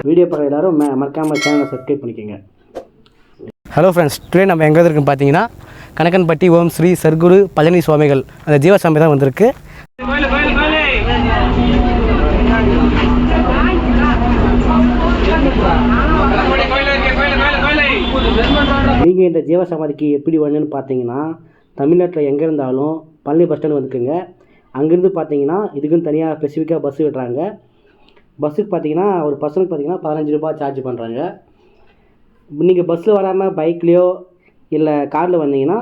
Video பார்க்குற எல்லாரும் மறக்காமல் சேனலை சப்ஸ்கிரைப் பண்ணிக்கோங்க. ஹலோ ஃப்ரெண்ட்ஸ், டுடே நம்ம எங்கே இருக்குன்னு பார்த்தீங்கன்னா கணக்கன்பட்டி ஓம் ஸ்ரீ சர்க்குரு பழனி சுவாமிகள் அந்த ஜீவசாமி தான் வந்திருக்கு. நீங்கள் இந்த ஜீவசமாதிக்கு எப்படி வரணுன்னு பார்த்தீங்கன்னா, தமிழ்நாட்டில் எங்கே இருந்தாலும் பழனி பஸ் ஸ்டாண்டு வந்துக்குங்க. அங்கேருந்து பார்த்தீங்கன்னா இதுக்குன்னு தனியாக ஸ்பெசிஃபிக்காக பஸ்ஸு விடுறாங்க. பஸ்ஸுக்கு பார்த்தீங்கன்னா ஒரு பர்சனுக்கு பார்த்தீங்கன்னா 15 ரூபா சார்ஜ் பண்ணுறாங்க. நீங்கள் பஸ்ஸில் வராமல் பைக்லேயோ இல்லை காரில் வந்தீங்கன்னா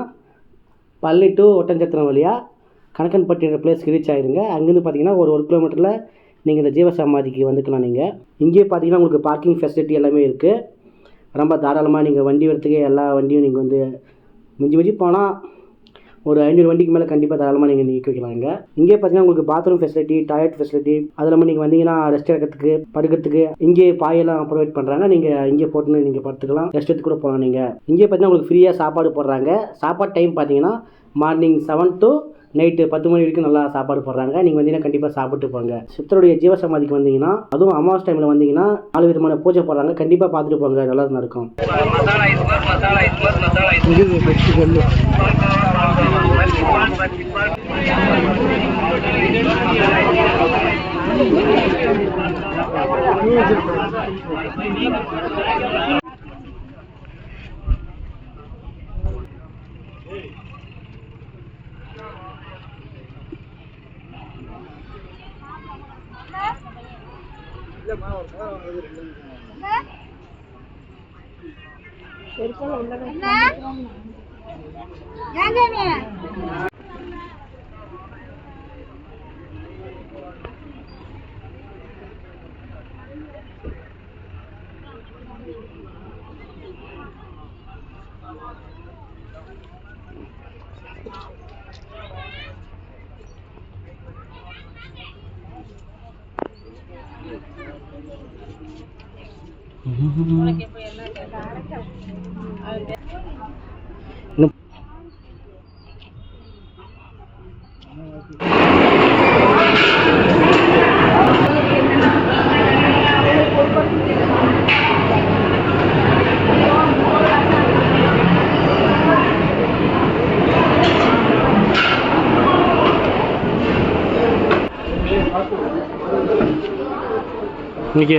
பழனி டு ஒட்டன்சத்திரம் வழியாக கணக்கன்பட்டின்ற பிளேஸ்க்கு ரீச் ஆகிடுங்க. அங்கேருந்து பார்த்தீங்கன்னா ஒரு 1 கிலோமீட்டரில் நீங்கள் இந்த ஜீவசமாதிக்கு வந்துக்கலாம். நீங்கள் இங்கேயே பார்த்தீங்கன்னா உங்களுக்கு பார்க்கிங் ஃபெசிலிட்டி எல்லாமே இருக்குது. ரொம்ப தாராளமாக நீங்கள் வண்டி வரத்துக்கு எல்லா வண்டியும் நீங்கள் வந்து மிஞ்சி போனால் ஒரு 500 வண்டிக்கு மேலே கண்டிப்பாக தாராளமாக நீங்கள் நிற்க வைக்கலாங்க. இங்கே பார்த்தீங்கன்னா உங்களுக்கு பாத்ரூம் ஃபெசிலிட்டி, டாய்லெட் ஃபெசிலிட்டி, அது இல்லாமல் நீங்கள் வந்தீங்கன்னா ரெஸ்ட் எடுக்கிறதுக்கு படுக்கிறதுக்கு இங்கே பாயெல்லாம் ப்ரொவைட் பண்ணுறாங்க. நீங்கள் இங்கே போட்டுன்னு நீங்கள் படுத்துக்கலாம், ரெஸ்ட் எடுத்து கூட போகலாம். நீங்கள் இங்கே பார்த்தீங்கன்னா உங்களுக்கு ஃப்ரீயாக சாப்பாடு போடுறாங்க. சாப்பாடு டைம் பார்த்தீங்கன்னா மார்னிங் 7 to நைட்டு 10 மணி வரைக்கும் நல்லா சாப்பாடு போடுறாங்க. நீங்கள் வந்தீங்கன்னா கண்டிப்பாக சாப்பிட்டு போங்க. சித்தருடைய ஜீவசமாதிக்கு வந்தீங்கன்னா, அதுவும் அமாவாசை டைமில் வந்தீங்கன்னா 4 விதமான பூஜை போடுறாங்க. கண்டிப்பாக பார்த்துட்டு போங்க, நல்லா நடக்கும். இன்னைக்கு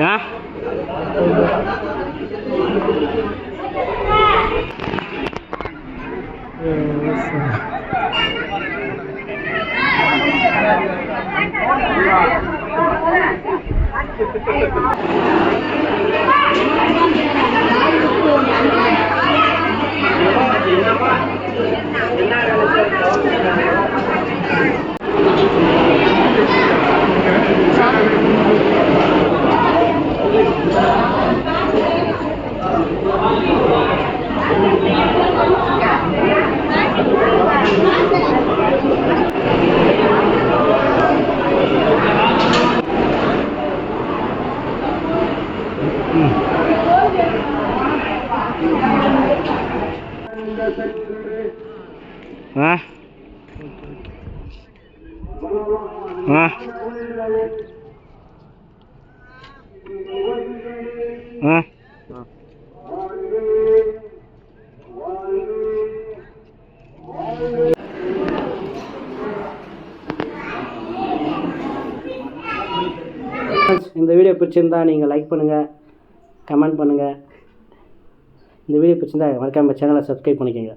இந்த வீடியோ பிடிச்சிருந்தா நீங்கள் லைக் பண்ணுங்கள், கமெண்ட் பண்ணுங்கள். இந்த வீடியோ பிடிச்சிருந்தா மறக்காம சேனலை சப்ஸ்கிரைப் பண்ணிக்கோங்க.